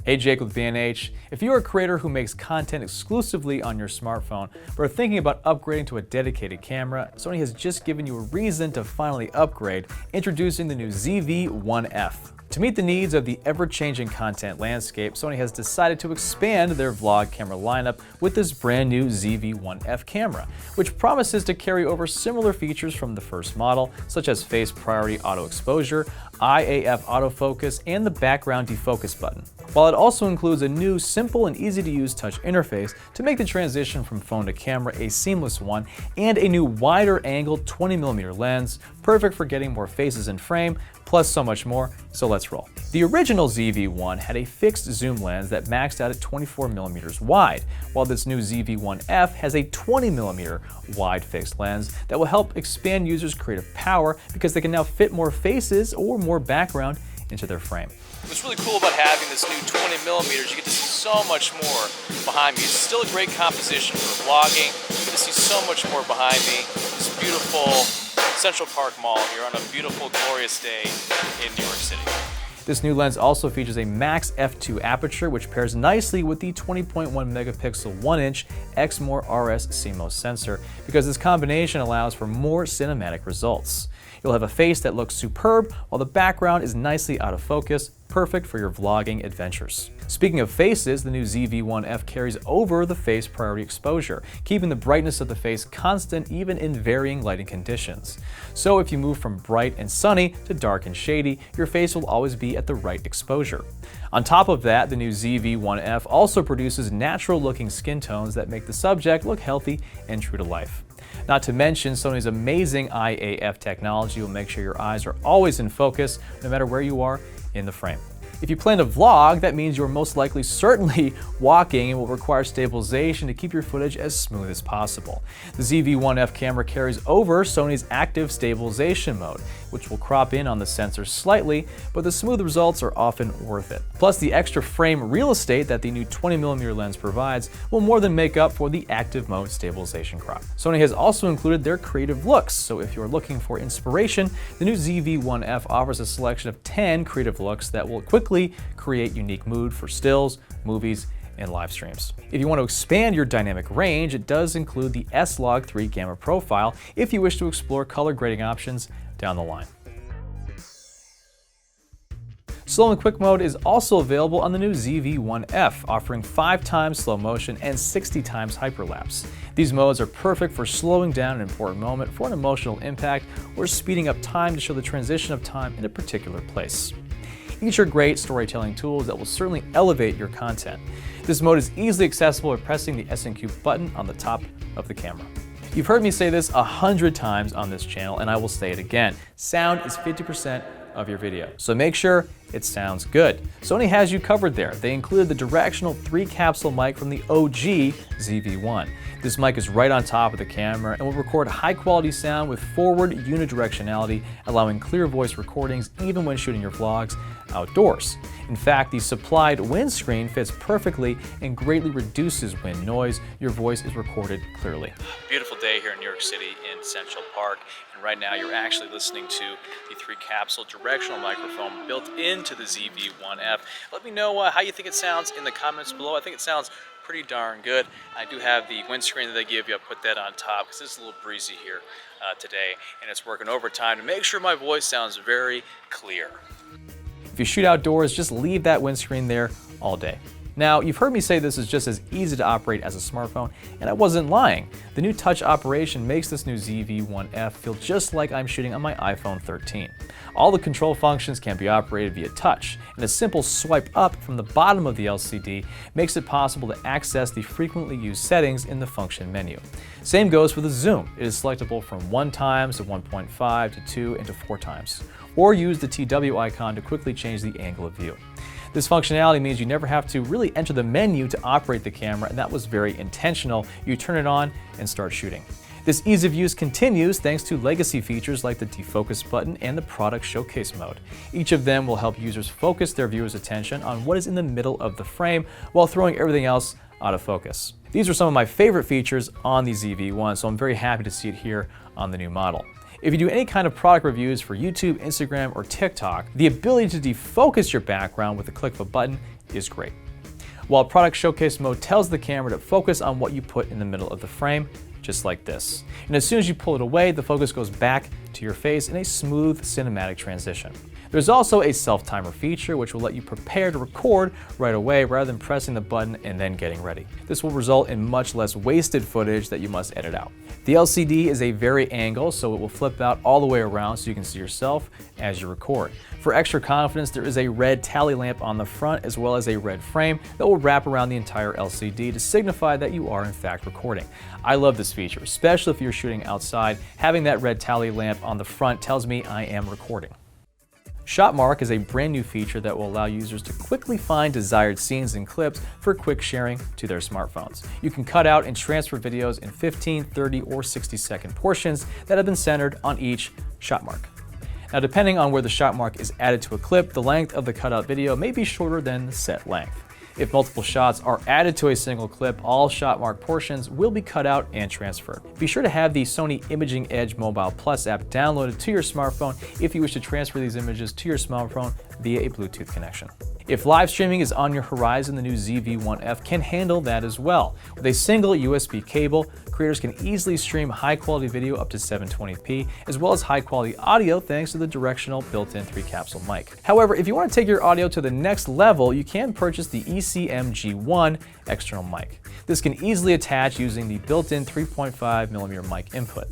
Hey, Jake with B&H. If you're a creator who makes content exclusively on your smartphone, but are thinking about upgrading to a dedicated camera, Sony has just given you a reason to finally upgrade, introducing the new ZV-1F. To meet the needs of the ever-changing content landscape, Sony has decided to expand their vlog camera lineup with this brand new ZV-1F camera, which promises to carry over similar features from the first model, such as face priority auto exposure, IAF autofocus, and the background defocus button. While it also includes a new, simple, and easy-to-use touch interface to make the transition from phone to camera a seamless one, and a new wider-angled 20mm lens, perfect for getting more faces in frame, plus so much more, so let's roll. The original ZV-1 had a fixed zoom lens that maxed out at 24mm wide, while this new ZV-1F has a 20mm wide fixed lens that will help expand users' creative power because they can now fit more faces or more background into their frame. What's really cool about having this new 20mm, you get to see so much more behind me. It's still a great composition for vlogging. You get to see so much more behind me. This beautiful Central Park Mall here on a beautiful, glorious day in New York City. This new lens also features a max f2 aperture, which pairs nicely with the 20.1 megapixel 1-inch Exmor RS CMOS sensor, because this combination allows for more cinematic results. You'll have a face that looks superb, while the background is nicely out of focus, perfect for your vlogging adventures. Speaking of faces, the new ZV-1F carries over the face priority exposure, keeping the brightness of the face constant even in varying lighting conditions. So if you move from bright and sunny to dark and shady, your face will always be at the right exposure. On top of that, the new ZV-1F also produces natural-looking skin tones that make the subject look healthy and true to life. Not to mention, Sony's amazing IAF technology will make sure your eyes are always in focus, no matter where you are in the frame. If you plan to vlog, that means you're most likely certainly walking and will require stabilization to keep your footage as smooth as possible. The ZV-1F camera carries over Sony's active stabilization mode, which will crop in on the sensor slightly, but the smooth results are often worth it. Plus, the extra frame real estate that the new 20mm lens provides will more than make up for the active mode stabilization crop. Sony has also included their creative looks, so if you're looking for inspiration, the new ZV-1F offers a selection of 10 creative looks that will quickly create unique mood for stills, movies, and live streams. If you want to expand your dynamic range, it does include the S-Log3 Gamma profile if you wish to explore color grading options down the line. Slow and quick mode is also available on the new ZV-1F, offering 5x slow motion and 60x hyperlapse. These modes are perfect for slowing down an important moment for an emotional impact or speeding up time to show the transition of time in a particular place. Each are great storytelling tools that will certainly elevate your content. This mode is easily accessible by pressing the S&Q button on the top of the camera. You've heard me say this 100 times on this channel, and I will say it again. Sound is 50% of your video, so make sure it sounds good. Sony has you covered there. They included the directional 3-capsule mic from the OG ZV-1. This mic is right on top of the camera and will record high-quality sound with forward unidirectionality, allowing clear voice recordings even when shooting your vlogs outdoors. In fact, the supplied windscreen fits perfectly and greatly reduces wind noise. Your voice is recorded clearly. Beautiful day here in New York City in Central Park, and right now you're actually listening to the 3-capsule directional microphone built into the ZV-1F. Let me know how you think it sounds in the comments below. I think it sounds pretty darn good. I do have the windscreen that they give you. I put that on top because it's a little breezy here today, and it's working overtime to make sure my voice sounds very clear. If you shoot outdoors, just leave that windscreen there all day. Now, you've heard me say this is just as easy to operate as a smartphone, and I wasn't lying. The new touch operation makes this new ZV-1F feel just like I'm shooting on my iPhone 13. All the control functions can be operated via touch, and a simple swipe up from the bottom of the LCD makes it possible to access the frequently used settings in the function menu. Same goes for the zoom. It is selectable from 1x to 1.5 to 2 and to 4x, or use the TW icon to quickly change the angle of view. This functionality means you never have to really enter the menu to operate the camera, and that was very intentional. You turn it on and start shooting. This ease of use continues thanks to legacy features like the defocus button and the product showcase mode. Each of them will help users focus their viewers' attention on what is in the middle of the frame while throwing everything else out of focus. These are some of my favorite features on the ZV-1, so I'm very happy to see it here on the new model. If you do any kind of product reviews for YouTube, Instagram, or TikTok, the ability to defocus your background with the click of a button is great. While product showcase mode tells the camera to focus on what you put in the middle of the frame, just like this. And as soon as you pull it away, the focus goes back to your face in a smooth cinematic transition. There's also a self-timer feature which will let you prepare to record right away rather than pressing the button and then getting ready. This will result in much less wasted footage that you must edit out. The LCD is a vari angle, so it will flip out all the way around so you can see yourself as you record. For extra confidence, there is a red tally lamp on the front as well as a red frame that will wrap around the entire LCD to signify that you are in fact recording. I love this feature, especially if you're shooting outside. Having that red tally lamp on the front tells me I am recording. ShotMark is a brand new feature that will allow users to quickly find desired scenes and clips for quick sharing to their smartphones. You can cut out and transfer videos in 15, 30, or 60-second portions that have been centered on each ShotMark. Now, depending on where the ShotMark is added to a clip, the length of the cutout video may be shorter than the set length. If multiple shots are added to a single clip, all ShotMark portions will be cut out and transferred. Be sure to have the Sony Imaging Edge Mobile Plus app downloaded to your smartphone if you wish to transfer these images to your smartphone via a Bluetooth connection. If live streaming is on your horizon, the new ZV-1F can handle that as well. With a single USB cable, creators can easily stream high-quality video up to 720p, as well as high-quality audio thanks to the directional built-in 3-capsule mic. However, if you want to take your audio to the next level, you can purchase the ECM G1 external mic. This can easily attach using the built-in 3.5mm mic input.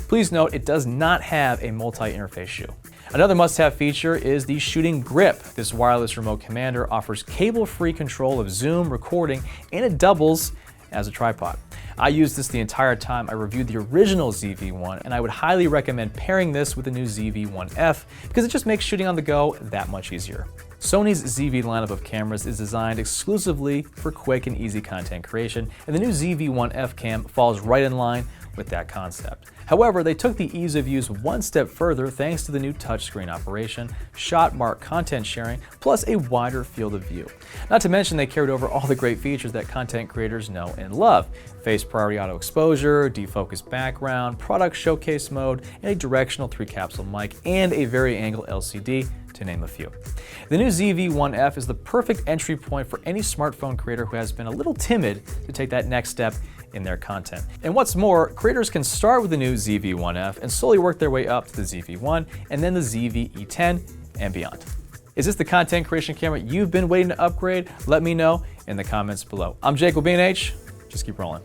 Please note it does not have a multi-interface shoe. Another must-have feature is the Shooting Grip. This wireless remote commander offers cable-free control of zoom, recording, and it doubles as a tripod. I used this the entire time I reviewed the original ZV-1, and I would highly recommend pairing this with the new ZV-1F because it just makes shooting on the go that much easier. Sony's ZV lineup of cameras is designed exclusively for quick and easy content creation, and the new ZV-1F cam falls right in line with that concept. However, they took the ease of use one step further thanks to the new touchscreen operation, ShotMark content sharing, plus a wider field of view. Not to mention they carried over all the great features that content creators know and love. Face priority auto exposure, defocus background, product showcase mode, and a directional 3-capsule mic, and a vari angle LCD, to name a few. The new ZV-1F is the perfect entry point for any smartphone creator who has been a little timid to take that next step in their content. And what's more, creators can start with the new ZV-1F and slowly work their way up to the ZV-1 and then the ZV-E10 and beyond. Is this the content creation camera you've been waiting to upgrade? Let me know in the comments below. I'm Jake with B&H. Just keep rolling.